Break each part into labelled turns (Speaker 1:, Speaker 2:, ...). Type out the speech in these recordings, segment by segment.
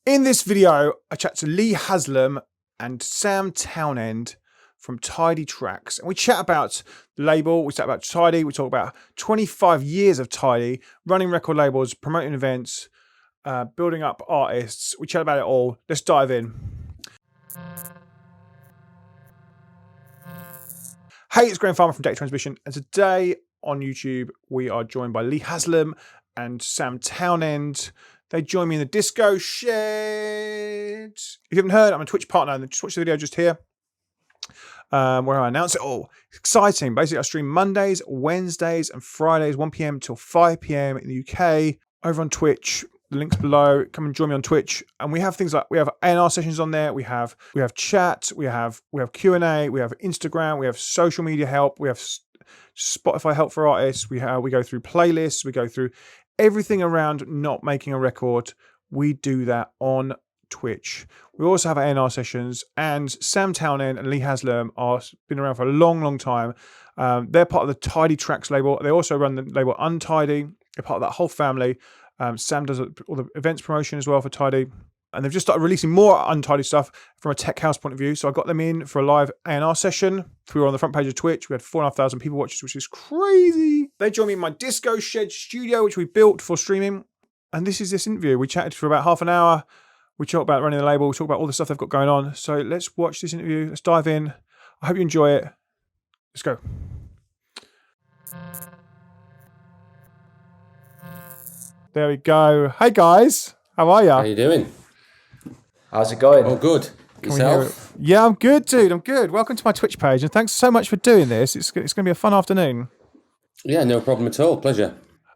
Speaker 1: In this video, I chat to Lee Haslam and Sam Townend from Trax, and we chat about the label, we chat about Tidy, we talk about 25 years of Tidy, running record labels, promoting events, building up artists. We chat about it all. Let's dive in. Hey, it's Graham Farmer from Data Transmission, and today on YouTube, we are joined by Lee Haslam and Sam Townend. They join me in the Disco Shed. If you haven't heard, I'm a Twitch partner, and just watch the video just here, where I announce it all. It's exciting. Basically, I stream Mondays, Wednesdays, and Fridays, 1 p.m. till 5 p.m. in the UK, over on Twitch. The link's below. Come and join me on Twitch. And we have things like, we have A&R sessions on there. We have chat. We have Q&A. We have Instagram. We have social media help. We have Spotify help for artists. We go through playlists. We go through everything around not making a record. We do that on Twitch. We also have A&R sessions, and Sam Townend and Lee Haslam are been around for a long, long time. They're part of the Tidy Trax label. They also run the label Untitled. They're part of that whole family. Sam does all the events promotion as well for Tidy. And they've just started releasing more Untitled stuff from a tech house point of view. So I got them in for a live A&R session. We were on the front page of Twitch. We had 4,500 people watch, which is crazy. They joined me in my Disco Shed studio, which we built for streaming. And this is this interview. We chatted for about half an hour. We talked about running the label. We talked about all the stuff they've got going on. So let's watch this interview. Let's dive in. I hope you enjoy it. Let's go. There we go. Hey guys, how are you?
Speaker 2: How you doing?
Speaker 3: How's it going?
Speaker 2: Oh, good. Yourself?
Speaker 1: Yeah, I'm good, dude. I'm good. Welcome to my Twitch page, and thanks so much for doing this. It's going to be a fun afternoon.
Speaker 2: Yeah, no problem at all. Pleasure.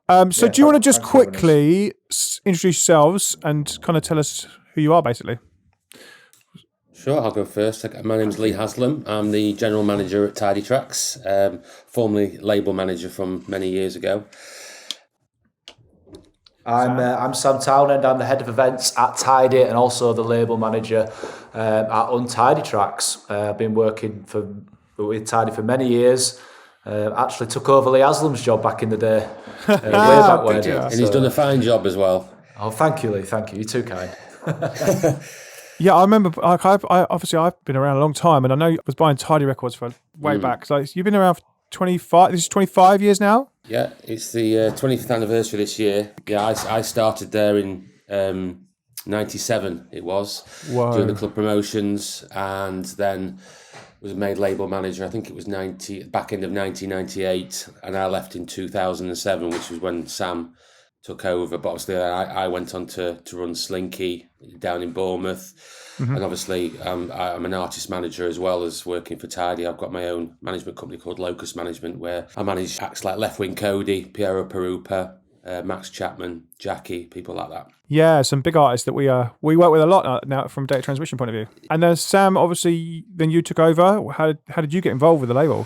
Speaker 1: So do you want to just quickly introduce yourselves and kind of tell us who you are, basically?
Speaker 2: Sure, I'll go first. My name's Lee Haslam. I'm the general manager at Tidy Trax, formerly label manager from many years ago.
Speaker 3: I'm Sam Townend. I'm the head of events at Tidy and also the label manager at Untitled Trax. I've been working with Tidy for many years. Actually took over Lee Haslam's job back in the day, way back when.
Speaker 2: And he's done a fine job as well.
Speaker 3: Oh, thank you, Lee. Thank you. You're too kind.
Speaker 1: Yeah, I remember. Obviously, I've been around a long time, and I know I was buying Tidy records for way back. So you've been around for 25. This is 25 years now.
Speaker 2: Yeah, it's the 20th anniversary this year. Yeah, I started there in 97. It was doing the club promotions, and then was made label manager. I think it was back end of 1998, and I left in 2007, which was when Sam took over. But obviously, I went on to run Slinky down in Bournemouth. And obviously, I'm an artist manager as well as working for Tidy. I've got my own management company called Locus Management, where I manage acts like Left Wing Cody, Piero Perupa, Max Chapman, Jackie, people like that.
Speaker 1: Yeah, some big artists that we work with a lot now from a data transmission point of view. And then Sam, obviously, then you took over. How did you get involved with the label?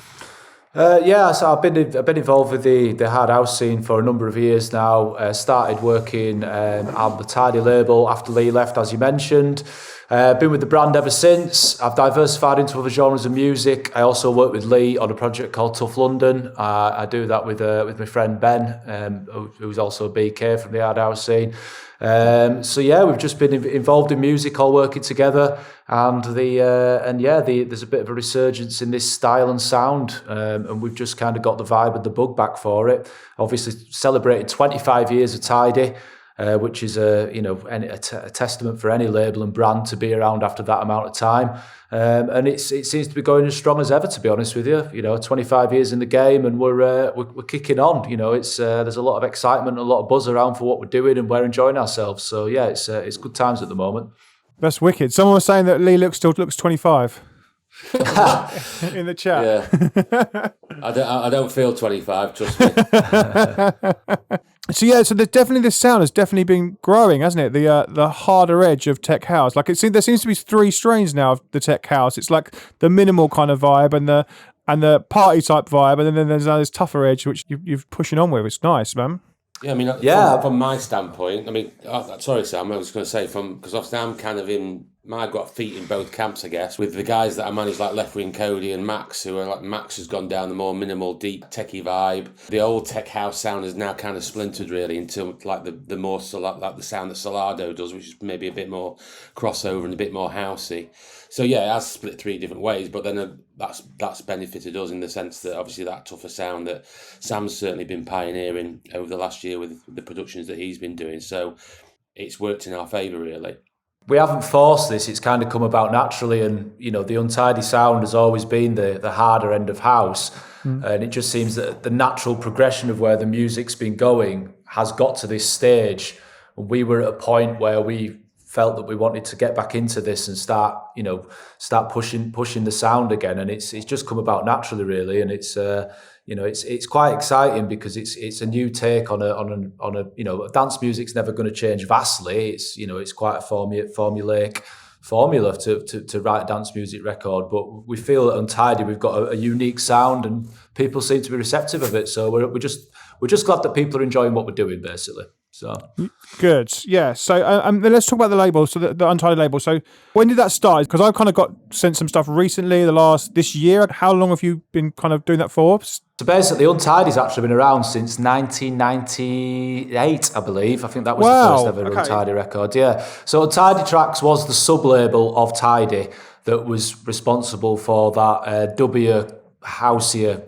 Speaker 3: So I've been involved with the hard house scene for a number of years now. Started working on the Tidy label after Lee left, as you mentioned. Been with the brand ever since. I've diversified into other genres of music. I also work with Lee on a project called Tough London. I do that with my friend Ben, who's also a BK from the hard house scene. We've just been involved in music, all working together, and there's a bit of a resurgence in this style and sound, and we've just kind of got the vibe and the bug back for it. Obviously, celebrated 25 years of Tidy, which is a testament for any label and brand to be around after that amount of time. And it seems to be going as strong as ever, to be honest with you. 25 years in the game, and we're kicking on. It's there's a lot of excitement and a lot of buzz around for what we're doing, and we're enjoying ourselves. So yeah, it's good times at the moment.
Speaker 1: That's wicked. Someone was saying that Lee still looks 25 in the chat.
Speaker 2: Yeah, I don't feel 25. Trust me.
Speaker 1: So there's definitely, this sound has definitely been growing, hasn't it? The harder edge of tech house. Like there seems to be three strains now of the tech house. It's like the minimal kind of vibe and the party type vibe, and then there's this tougher edge which you're pushing on with. It's nice, man.
Speaker 2: Yeah, I mean, from my standpoint, I mean, sorry, Sam, I was going to say because obviously I'm kind of in I've got feet in both camps, I guess, with the guys that I manage, like Left Wing Cody and Max, who are like, Max has gone down the more minimal, deep, techie vibe. The old tech house sound has now kind of splintered really into like the more like the sound that Salado does, which is maybe a bit more crossover and a bit more housey. So yeah, it has split 3 different ways, but then that's benefited us in the sense that obviously that tougher sound that Sam's certainly been pioneering over the last year with the productions that he's been doing. So it's worked in our favour really.
Speaker 3: We haven't forced this, it's kind of come about naturally, and the untidy sound has always been the harder end of house. And it just seems that the natural progression of where the music's been going has got to this stage. We were at a point where we felt that we wanted to get back into this and start pushing the sound again, and it's just come about naturally really, and it's quite exciting because it's a new take on a dance music's never going to change vastly. It's quite a formulaic formula to write a dance music record, but we feel at Untidy we've got a unique sound and people seem to be receptive of it, so we're just glad that people are enjoying what we're doing basically. So
Speaker 1: good, yeah. So then let's talk about the label. So the Untitled label. So when did that start? Because I've kind of got sent some stuff recently, this year. How long have you been kind of doing that for?
Speaker 3: So basically, Untidy's actually been around since 1998, I believe. I think that was the first ever Untidy record. Yeah. So Untitled Trax was the sub-label of Tidy that was responsible for that dubbier, houseier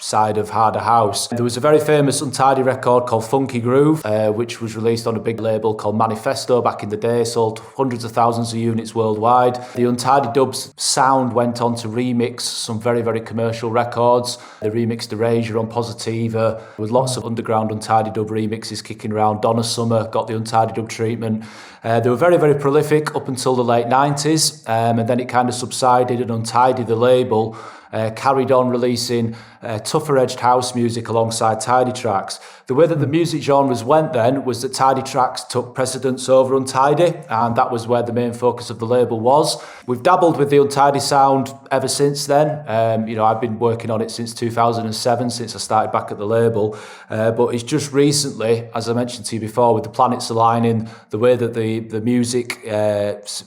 Speaker 3: side of harder house. There was a very famous Untidy record called Funky Groove, which was released on a big label called Manifesto back in the day, sold hundreds of thousands of units worldwide. The Untidy Dubs sound went on to remix some very, very commercial records. They remixed Erasure on Positiva, with lots of underground Untidy Dub remixes kicking around. Donna Summer got the Untidy Dub treatment. They were very, very prolific up until the late 90s, and then it kind of subsided, and Untidy, the label, carried on releasing tougher edged house music alongside Tidy Trax. The way that the music genres went then was that Tidy Trax took precedence over Untidy, and that was where the main focus of the label was. We've dabbled with the Untidy sound ever since then. I've been working on it since 2007, since I started back at the label. But it's just recently, as I mentioned to you before, with the planets aligning, the way that the music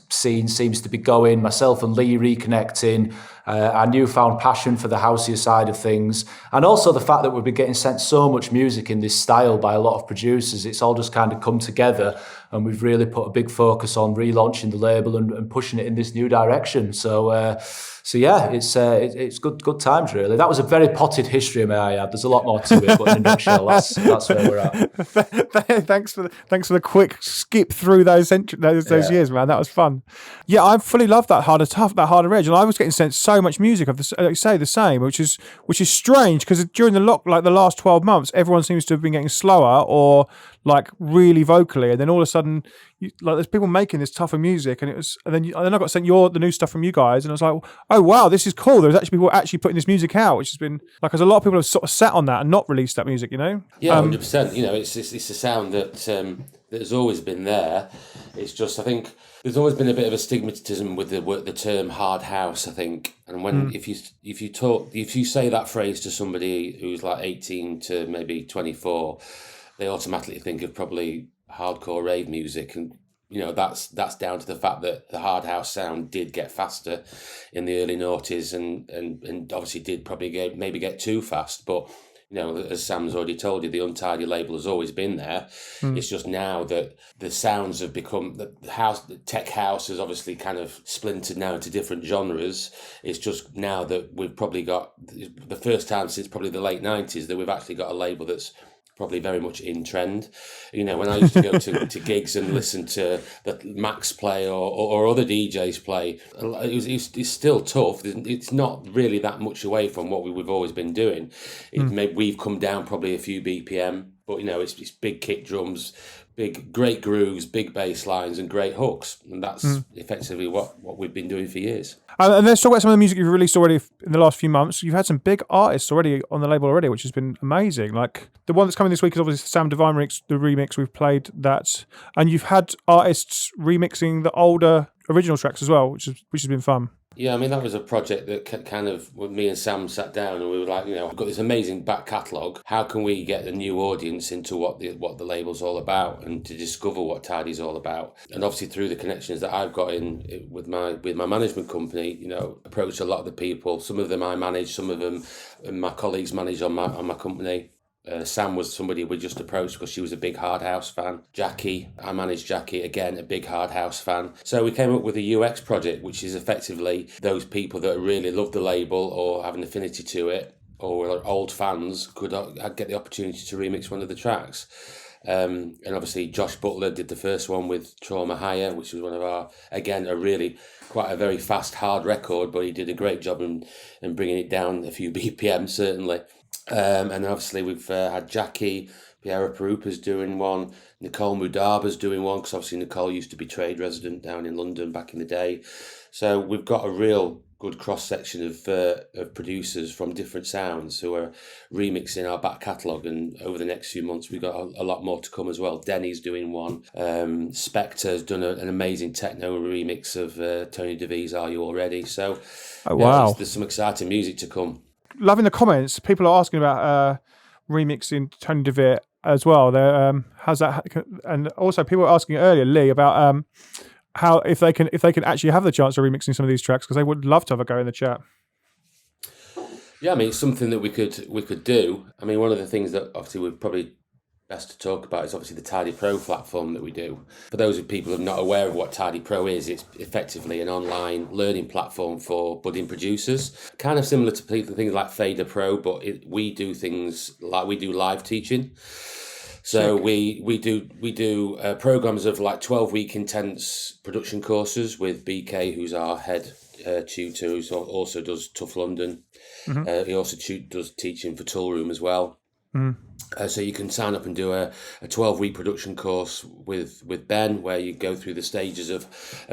Speaker 3: scene seems to be going, myself and Lee reconnecting, our newfound passion for the houseier side of things, and also the fact that we've been getting sent so much music in this style by a lot of producers. It's all just kind of come together, and we've really put a big focus on relaunching the label and pushing it in this new direction. So yeah, it's good times really. That was a very potted history, may I add. There's a lot more to it, but in a nutshell, that's where we're at.
Speaker 1: Thanks for the quick skip through those years, man. That was fun. Yeah, I fully love that harder edge, and I was getting sent so much music of the same, which is strange because during the last 12 months, everyone seems to have been getting slower or like really vocally, and then all of a sudden, there's people making this tougher music, and then I got sent the new stuff from you guys, and I was like, oh wow, this is cool. There's actually people actually putting this music out, which has been like, because a lot of people have sort of sat on that and not released that music,
Speaker 2: Yeah, 100%. It's a sound that has always been there. It's just, I think there's always been a bit of a stigmatism with the term hard house, I think. And when if you say that phrase to somebody who's like 18 to maybe 24, they automatically think of probably hardcore rave music, and that's down to the fact that the hard house sound did get faster in the early noughties, and obviously did probably get too fast. But as Sam's already told you, the Untidy label has always been there. It's just now that the sounds have become the tech house has obviously kind of splintered now into different genres. It's just now that we've probably got the first time since probably the late 90s that we've actually got a label that's probably very much in trend. When I used to go to gigs and listen to the Max play or other DJs play, it's still tough. It's not really that much away from what we've always been doing. Maybe we've come down probably a few BPM, but it's big kick drums, great grooves, big bass lines, and great hooks, and that's effectively what we've been doing for years.
Speaker 1: And let's talk about some of the music you've released already in the last few months. You've had some big artists already on the label already, which has been amazing. Like the one that's coming this week is obviously Sam Divine the remix. We've played that, and you've had artists remixing the older original tracks as well, which has been fun.
Speaker 2: Yeah, I mean, that was a project that kind of, when me and Sam sat down and we were like, we've got this amazing back catalogue. How can we get a new audience into what the label's all about and to discover what Tidy's all about? And obviously through the connections that I've got in with my management company, approached a lot of the people. Some of them I manage, some of them my colleagues manage on my company. Sam was somebody we just approached because she was a big Hard House fan. Jackie, I managed Jackie, again, a big Hard House fan. So we came up with a UX project, which is effectively those people that really love the label or have an affinity to it, or are old fans, could get the opportunity to remix one of the tracks. And obviously Josh Butler did the first one with Trauma Higher, which was one of our, again, quite a very fast, hard record, but he did a great job in bringing it down a few BPM, certainly. And then obviously we've had Jackie, Piera Perupa's doing one, Nicole Mudaba's doing one, because obviously Nicole used to be trade resident down in London back in the day. So we've got a real good cross-section of producers from different sounds who are remixing our back catalogue, and over the next few months we've got a lot more to come as well. Denny's doing one. Spectre's done an amazing techno remix of Tony DeVee's Are You Already? So
Speaker 1: wow,
Speaker 2: there's some exciting music to come.
Speaker 1: Loving the comments. People are asking about remixing Tony DeVee as well. How's that? And also, people were asking earlier, Lee, about how if they can actually have the chance of remixing some of these tracks, because they would love to have a go in the chat.
Speaker 2: Yeah, I mean, it's something that we could do. I mean, one of the things that obviously we're probably best to talk about is obviously the Tidy Pro platform that we do. For those people who are not aware of what Tidy Pro is, it's effectively an online learning platform for budding producers. Kind of similar to things like Fader Pro, but we do things like we do live teaching. So we do programs of like 12-week intense production courses with BK, who's our head tutor, who also does Tough London. Mm-hmm. He also does teaching for Toolroom as well. Mm. So you can sign up and do a 12-week production course with Ben, where you go through the stages of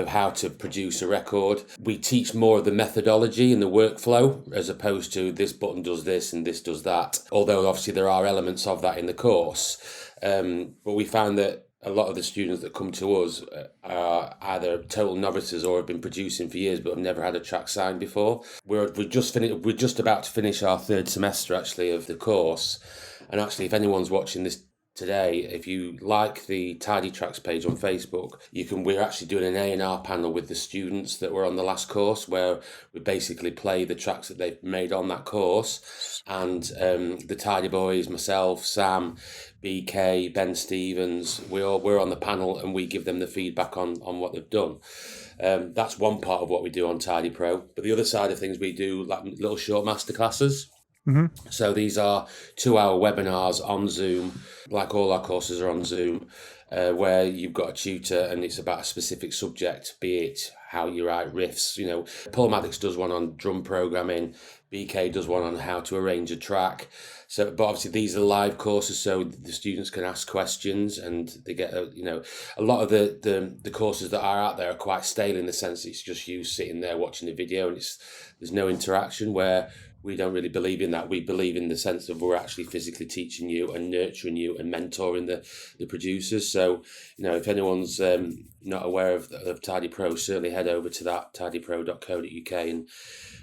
Speaker 2: how to produce a record. We teach more of the methodology and the workflow, as opposed to this button does this and this does that. Although obviously there are elements of that in the course. But we found that a lot of the students that come to us are either total novices or have been producing for years but have never had a track signed before. We're just about to finish our third semester actually of the course. And actually, if anyone's watching this today, if you like the Tidy Tracks page on Facebook, we're actually doing an A&R panel with the students that were on the last course, where we basically play the tracks that they've made on that course. And the Tidy Boys, myself, Sam, BK, Ben Stevens, we're on the panel and we give them the feedback on what they've done. That's one part of what we do on Tidy Pro. But the other side of things, we do like little short masterclasses. Mm-hmm. So these are 2-hour webinars on Zoom, like all our courses are on Zoom, where you've got a tutor and it's about a specific subject, be it how you write riffs. Paul Maddox does one on drum programming, BK does one on how to arrange a track. So, but obviously these are live courses, so the students can ask questions, and they get a lot of the courses that are out there are quite stale in the sense it's just you sitting there watching the video and there's no interaction, where we don't really believe in that. We believe in the sense of we're actually physically teaching you and nurturing you and mentoring the producers. So, if anyone's not aware of Tidy Pro, certainly head over to that, tidypro.co.uk, and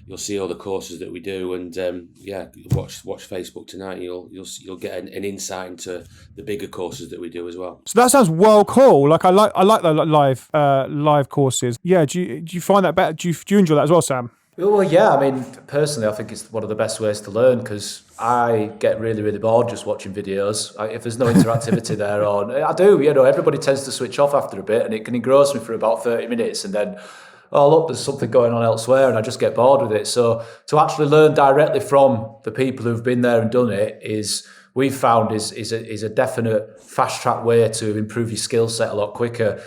Speaker 2: you'll see all the courses that we do. And watch Facebook tonight. You'll get an insight into the bigger courses that we do as well.
Speaker 1: So that sounds well cool. Like I like the live courses. Yeah. Do you find that better? Do you enjoy that as well, Sam?
Speaker 3: Well, yeah. I mean, personally, I think it's one of the best ways to learn, because I get really, really bored just watching videos. If there's no interactivity there, I do. Everybody tends to switch off after a bit, and it can engross me for about 30 minutes, and then, oh look, there's something going on elsewhere, and I just get bored with it. So to actually learn directly from the people who've been there and done it we've found is a definite fast track way to improve your skill set a lot quicker.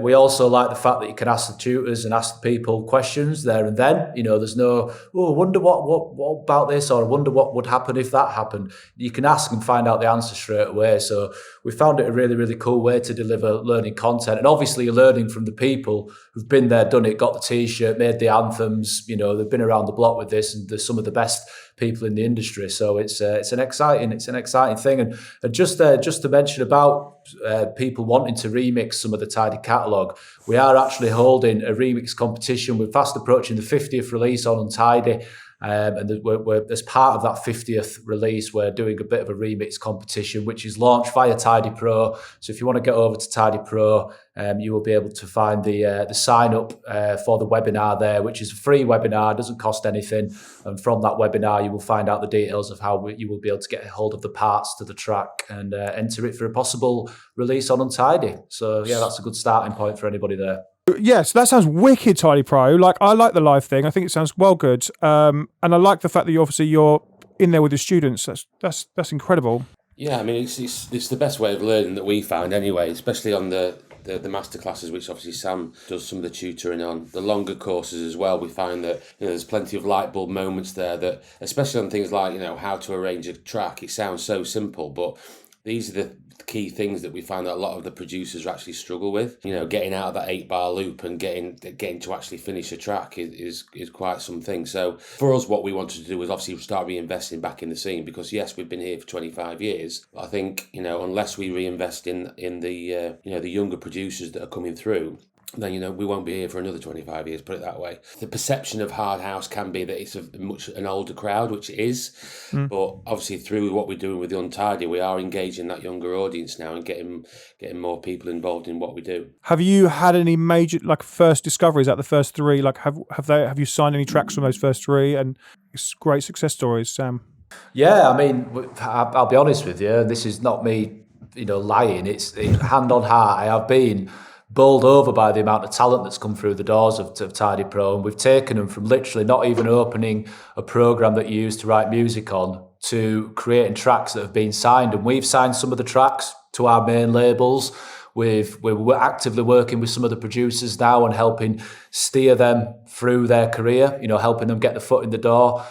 Speaker 3: We also like the fact that you can ask the tutors and ask the people questions there and then. There's no, I wonder what about this, or I wonder what would happen if that happened. You can ask and find out the answer straight away. So we found it a really, really cool way to deliver learning content. And obviously you're learning from the people who've been there, done it, got the T-shirt, made the anthems. They've been around the block with this, and they're some of the best people in the industry. So it's an exciting thing. And just to mention about people wanting to remix some of the Tidy catalogue, we are actually holding a remix competition. We're fast approaching the 50th release on Untidy. And we're, as part of that 50th release, we're doing a bit of a remix competition, which is launched via Tidy Pro. So if you want to get over to Tidy Pro, you will be able to find the sign up for the webinar there, which is a free webinar, doesn't cost anything. And from that webinar, you will find out the details of how you will be able to get a hold of the parts to the track and enter it for a possible release on Untidy. So yeah, that's a good starting point for anybody there.
Speaker 1: Yes, that sounds wicked, Tidy Pro. Like, I like the live thing. I think it sounds well good. And I like the fact that you're in there with the students. That's incredible.
Speaker 2: Yeah, I mean, it's the best way of learning that we found anyway, especially on the master classes, which obviously Sam does some of the tutoring on. The longer courses as well, we find that there's plenty of light bulb moments there that, especially on things like how to arrange a track, it sounds so simple, but these are the key things that we find that a lot of the producers actually struggle with. Getting out of that 8-bar loop and getting to actually finish a track is quite something. So for us, what we wanted to do was obviously start reinvesting back in the scene, because yes, we've been here for 25 years. But I think unless we reinvest in the the younger producers that are coming through, then we won't be here for another 25 years, put it that way. The perception of hard house can be that it's an older crowd, which it is. But obviously through what we're doing with the Untidy, we are engaging that younger audience now and getting more people involved in what we do. Have
Speaker 1: you had any major first discoveries at the first three? Have you signed any tracks from those first three and great success stories, Sam?
Speaker 3: Yeah, I mean, I'll be honest with you. This is not me, lying. It's hand on heart. I have been bowled over by the amount of talent that's come through the doors of Tidy Pro, and we've taken them from literally not even opening a program that you use to write music on to creating tracks that have been signed. And we've signed some of the tracks to our main labels. We're actively working with some of the producers now and helping steer them through their career, helping them get the foot in the door.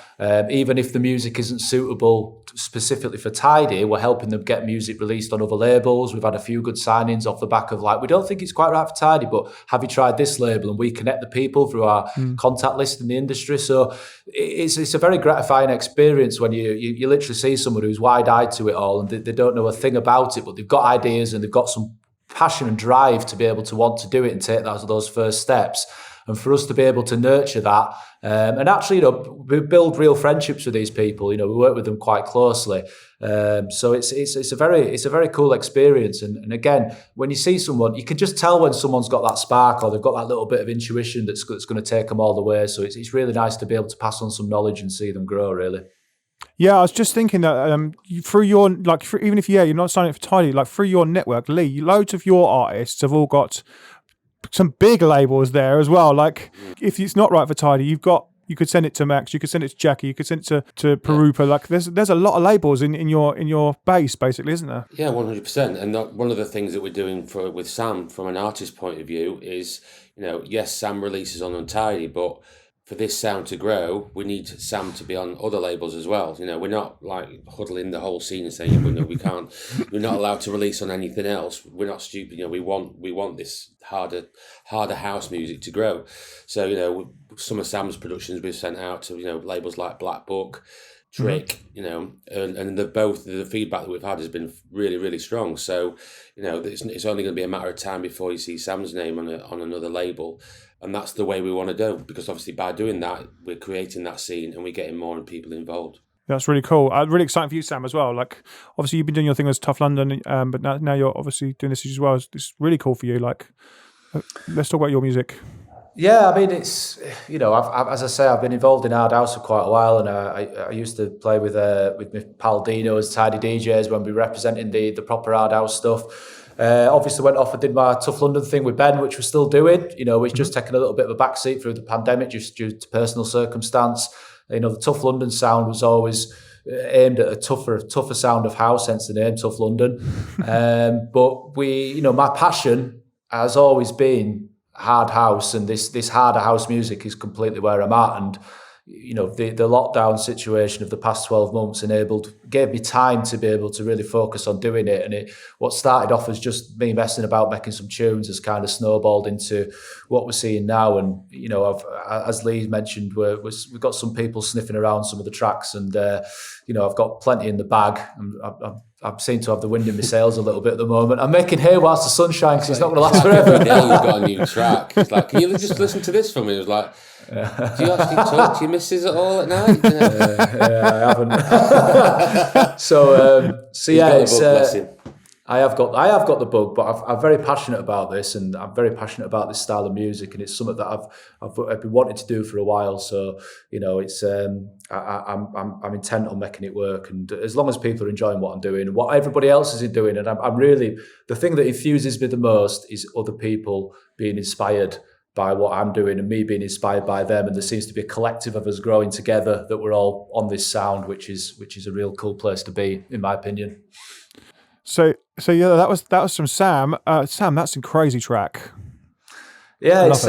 Speaker 3: Even if the music isn't suitable specifically for Tidy, we're helping them get music released on other labels. We've had a few good signings off the back of we don't think it's quite right for Tidy, but have you tried this label? And we connect the people through our contact list in the industry. So it's a very gratifying experience when you literally see someone who's wide-eyed to it all and they don't know a thing about it, but they've got ideas and they've got some passion and drive to be able to want to do it and take those first steps. And for us to be able to nurture that and actually, we build real friendships with these people. We work with them quite closely. So it's a very cool experience. And again, when you see someone, you can just tell when someone's got that spark or they've got that little bit of intuition that's going to take them all the way. So it's really nice to be able to pass on some knowledge and see them grow, really.
Speaker 1: Yeah, I was just thinking that through your even if you're not signing up for Tidy, through your network, Lee, loads of your artists have all got some big labels there as well. If it's not right for Tidy, you could send it to Max, you could send it to Jackie, you could send it to Perupa. There's a lot of labels in your base, basically, isn't there?
Speaker 2: Yeah, 100%. And one of the things that we're doing with Sam from an artist point of view is, yes, Sam releases on Untidy, but for this sound to grow, we need Sam to be on other labels as well. We're not huddling the whole scene and saying, we can't. We're not allowed to release on anything else. We're not stupid. We want this harder house music to grow. So some of Sam's productions we've sent out to labels like Black Book, Trick, and the feedback that we've had has been really, really strong. So it's only going to be a matter of time before you see Sam's name on another label. And that's the way we want to go, because obviously by doing that, we're creating that scene and we're getting more people involved.
Speaker 1: That's really cool. Really exciting for you, Sam, as well. Obviously, you've been doing your thing as Tough London, but now you're obviously doing this as well. It's really cool for you. Let's talk about your music.
Speaker 3: Yeah, I mean, it's, I've, as I say, I've been involved in hard house for quite a while, and I used to play with my pal Dino as Tidy DJs when we were representing the proper hard house stuff. Obviously went off and did my Tough London thing with Ben, which we're still doing. We've just taken a little bit of a backseat through the pandemic just due to personal circumstance. The Tough London sound was always aimed at a tougher sound of house, hence the name Tough London. But my passion has always been hard house, and this harder house music is completely where I'm at. And the lockdown situation of the past 12 months gave me time to be able to really focus on doing it. And what started off as just me messing about making some tunes has kind of snowballed into what we're seeing now. And, as Lee mentioned, we've got some people sniffing around some of the tracks, and, I've got plenty in the bag. I seem to have the wind in my sails a little bit at the moment. I'm making hay whilst the sun shines because it's not going to last forever.
Speaker 2: Every day you've got a new track. It's like, can you just listen to this for me? It was like, do you actually talk to your missus at all at night?
Speaker 3: I haven't. So yeah, it's. I have got the bug, but I'm very passionate about this, and I'm very passionate about this style of music, and it's something that I've been wanting to do for a while. So it's I'm intent on making it work, and as long as people are enjoying what I'm doing and what everybody else is doing, and I'm really, the thing that enthuses me the most is other people being inspired by what I'm doing and me being inspired by them, and there seems to be a collective of us growing together that we're all on this sound, which is a real cool place to be, in my opinion.
Speaker 1: So yeah, that was from Sam. Sam, that's a crazy track.
Speaker 3: Yeah, it's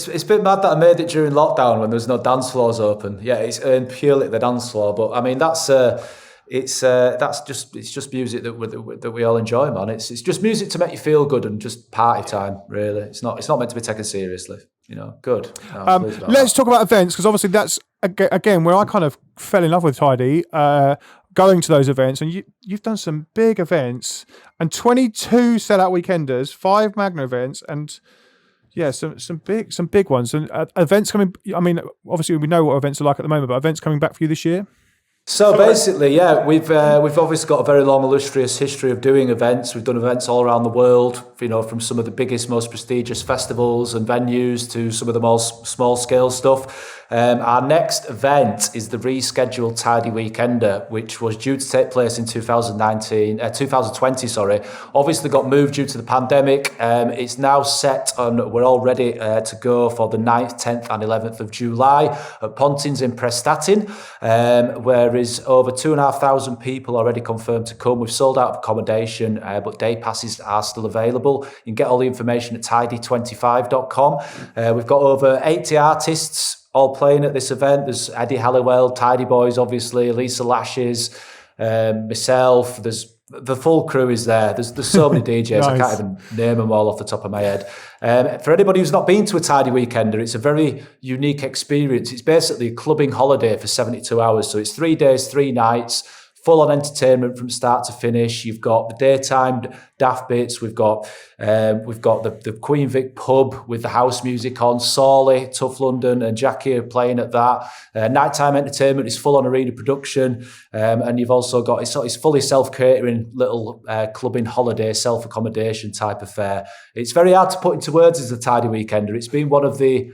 Speaker 3: a bit mad that I made it during lockdown when there's no dance floors open. Yeah, it's earned purely at the dance floor, but I mean that's just music that we all enjoy, man. It's just music to make you feel good and just party time. Really, it's not meant to be taken seriously. Good.
Speaker 1: Let's talk about events, because obviously that's again where I kind of fell in love with Tidy. Going to those events, and you've done some big events, and 22 sellout weekenders, 5 Magna events, and yeah, some big ones, and events coming. I mean, obviously we know what events are like at the moment, but events coming back for you this year.
Speaker 3: So basically, yeah, we've obviously got a very long, illustrious history of doing events. We've done events all around the world, from some of the biggest, most prestigious festivals and venues to some of the most small-scale stuff. Our next event is the Rescheduled Tidy Weekender, which was due to take place in 2020. Obviously got moved due to the pandemic. It's now set on, we're all ready to go for the 9th, 10th and 11th of July at Pontins in Prestatyn, where is over 2,500 people already confirmed to come. We've sold out of accommodation, but day passes are still available. You can get all the information at tidy25.com. We've got over 80 artists all playing at this event. There's Eddie Halliwell, Tidy Boys, obviously, Lisa Lashes, myself. The full crew is there. There's so many DJs. Nice. I can't even name them all off the top of my head. For anybody who's not been to a Tidy Weekender, it's a very unique experience. It's basically a clubbing holiday for 72 hours. So it's 3 days, 3 nights, full-on entertainment from start to finish. You've got the daytime daft bits. We've got the Queen Vic pub with the house music on. Sawley, Tough London, and Jackie are playing at that. Nighttime entertainment is full-on arena production, and you've also got it's fully self-catering little clubbing holiday, self-accommodation type affair. It's very hard to put into words as a Tidy Weekender. It's been one of the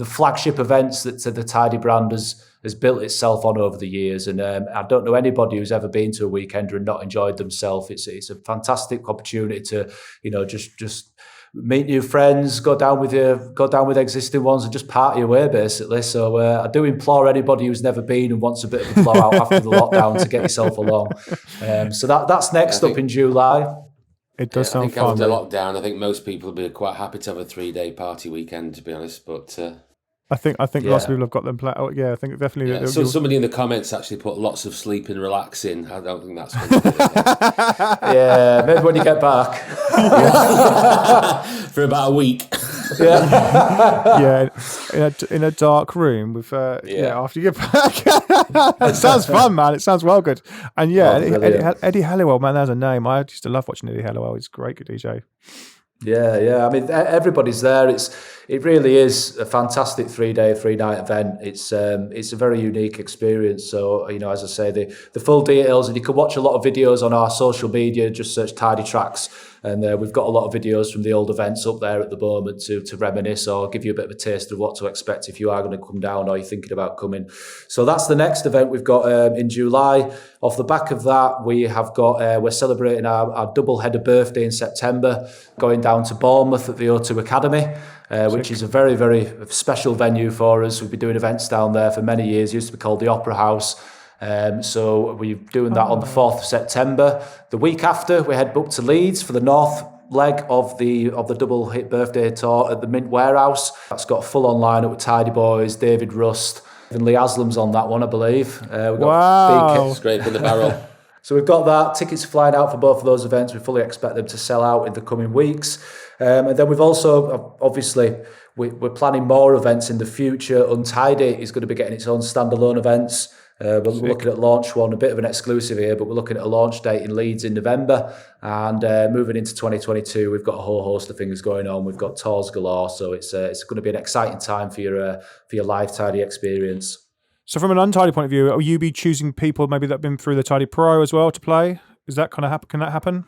Speaker 3: flagship events that the Tidy brand has built itself on over the years, and I don't know anybody who's ever been to a weekender and not enjoyed themselves. It's a fantastic opportunity to just meet new friends, go down with existing ones, and just party away basically. So I do implore anybody who's never been and wants a bit of a blowout after the lockdown to get yourself along. So that's next up in July.
Speaker 1: It does sound fun.
Speaker 2: After lockdown, I think most people will be quite happy to have a 3-day party weekend, to be honest. But
Speaker 1: I think lots of people have got them planned. Oh, yeah, I think definitely.
Speaker 2: Yeah. So somebody in the comments actually put lots of sleep and relaxing. I don't think that's going to be
Speaker 3: Yeah, maybe when you get back.
Speaker 2: For about a week.
Speaker 3: Yeah.
Speaker 1: in a dark room with after you get back. It sounds fun, man. It sounds well good. And Eddie Halliwell, man, that's a name. I used to love watching Eddie Halliwell. He's a great good DJ.
Speaker 3: Yeah. I mean, everybody's there. It really is a fantastic 3-day, 3-night event. It's a very unique experience. So, as I say, the full details, and you can watch a lot of videos on our social media. Just search Tidy Trax, and we've got a lot of videos from the old events up there at the moment to reminisce or give you a bit of a taste of what to expect if you are going to come down or you're thinking about coming. So that's the next event we've got in July. Off the back of that, we have got we're celebrating our double-header birthday in September, going down to Bournemouth at the O2 Academy. Which is a very, very special venue for us. We've been doing events down there for many years. It used to be called the Opera House. So we're doing that on the 4th of September. The week after, we head up to Leeds for the North leg of the double hit birthday tour at the Mint Warehouse. That's got a full-on lineup with Tidy Boys, David Rust, and Lee Haslam's on that one, I believe. We've got
Speaker 2: scrape in the barrel.
Speaker 3: So we've got that. Tickets flying out for both of those events. We fully expect them to sell out in the coming weeks. And then we've also, obviously, we're planning more events in the future. Untidy is going to be getting its own standalone events. We're looking at launch one, a bit of an exclusive here, but we're looking at a launch date in Leeds in November. And moving into 2022, we've got a whole host of things going on. We've got tours galore. So it's going to be an exciting time for your live Tidy experience.
Speaker 1: So from an Untidy point of view, will you be choosing people maybe that have been through the Tidy Pro as well to play? Is that kind of can that happen?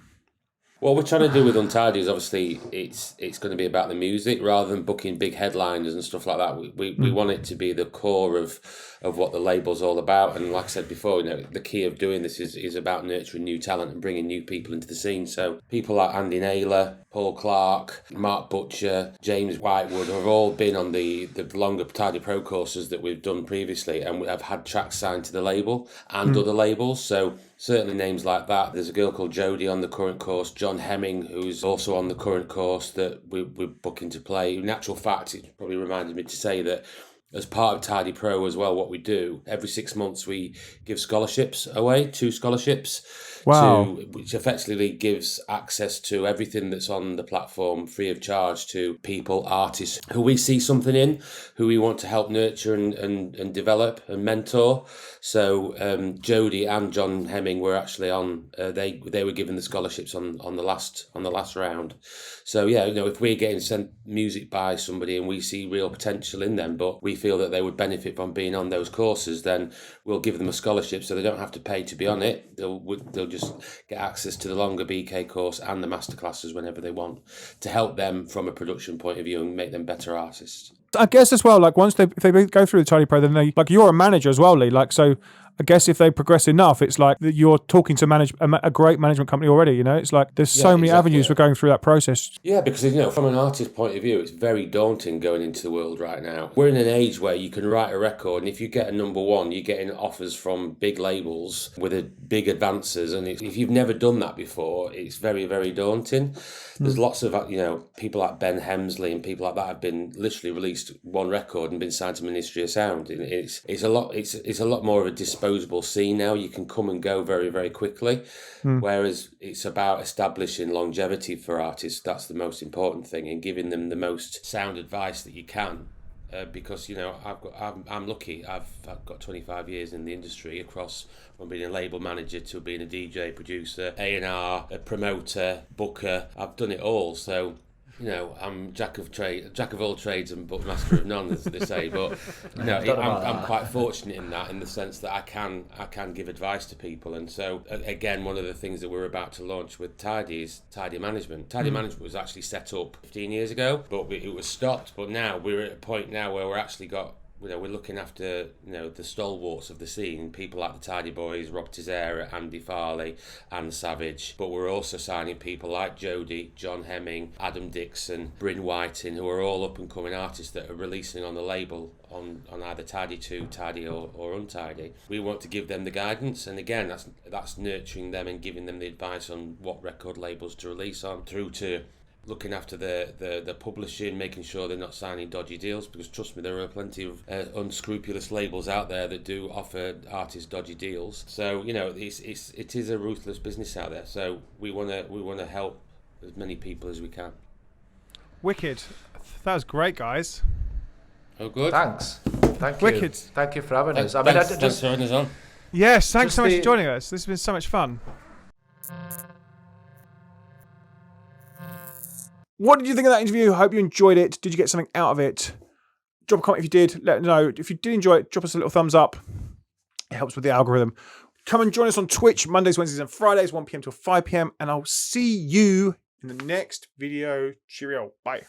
Speaker 2: What we're trying to do with Untidy is obviously it's going to be about the music rather than booking big headliners and stuff like that. We want it to be the core of what the label's all about. And like I said before, the key of doing this is about nurturing new talent and bringing new people into the scene. So people like Andy Naylor, Paul Clark, Mark Butcher, James Whitewood have all been on the longer Tidy Pro courses that we've done previously, and we have had Trax signed to the label and other labels. So certainly names like that. There's a girl called Jodie on the current course, John Hemming, who's also on the current course that we're booking to play. In actual fact, it probably reminded me to say that as part of Tidy Pro as well, what we do, every 6 months we give scholarships away, 2 scholarships.
Speaker 1: Wow.
Speaker 2: Which effectively gives access to everything that's on the platform free of charge to people, artists who we see something in, who we want to help nurture and develop and mentor. So Jodie and John Hemming were actually on. They were given the scholarships on the last round. So yeah, if we're getting sent music by somebody and we see real potential in them, but we feel that they would benefit from being on those courses, then we'll give them a scholarship so they don't have to pay to be on it. They'll just get access to the longer BK course and the masterclasses whenever they want to help them from a production point of view and make them better artists.
Speaker 1: I guess as well, once if they go through the Tidy Pro, then you're a manager as well, Lee. So I guess if they progress enough, it's like that you're talking to manage a great management company already. It's like there's so many avenues for going through that process.
Speaker 2: Yeah, because from an artist point of view, it's very daunting going into the world right now. We're in an age where you can write a record, and if you get a number one, you're getting offers from big labels with big advances. And if you've never done that before, it's very, very daunting. There's lots of people like Ben Hemsley and people like that have been literally released one record and been signed to Ministry of Sound. And it's a lot more of a disposable scene now. You can come and go very, very quickly. Whereas it's about establishing longevity for artists. That's the most important thing, and giving them the most sound advice that you can. Because I'm lucky. I've got 25 years in the industry, across from being a label manager to being a DJ, producer, A&R, a promoter, booker. I've done it all. So I'm jack of all trades and but master of none, as they say. But I'm quite fortunate in the sense that I can give advice to people. And so again, one of the things that we're about to launch with Tidy is Tidy Management. Tidy Management was actually set up 15 years ago, but it was stopped. But now we're at a point now where we're actually got. We're looking after the stalwarts of the scene, people like the Tidy Boys, Rob Tizera, Andy Farley, Anne Savage. But we're also signing people like Jodie, John Hemming, Adam Dixon, Bryn Whiting, who are all up and coming artists that are releasing on the label on either Tidy 2, Tidy or Untidy. We want to give them the guidance, and again, that's nurturing them and giving them the advice on what record labels to release on, through to looking after the publishing, making sure they're not signing dodgy deals, because trust me, there are plenty of unscrupulous labels out there that do offer artists dodgy deals. So it is a ruthless business out there. So we want to help as many people as we can.
Speaker 1: Wicked. That was great, guys.
Speaker 2: Oh, good.
Speaker 3: Thanks. Thank you.
Speaker 1: Wicked.
Speaker 3: Thank you for having us.
Speaker 2: Thanks for having us on.
Speaker 1: Yes, thanks so much for joining us. This has been so much fun. What did you think of that interview? I hope you enjoyed it. Did you get something out of it? Drop a comment if you did. Let us know. If you did enjoy it, drop us a little thumbs up. It helps with the algorithm. Come and join us on Twitch Mondays, Wednesdays and Fridays, 1 p.m. till 5 p.m. And I'll see you in the next video. Cheerio. Bye.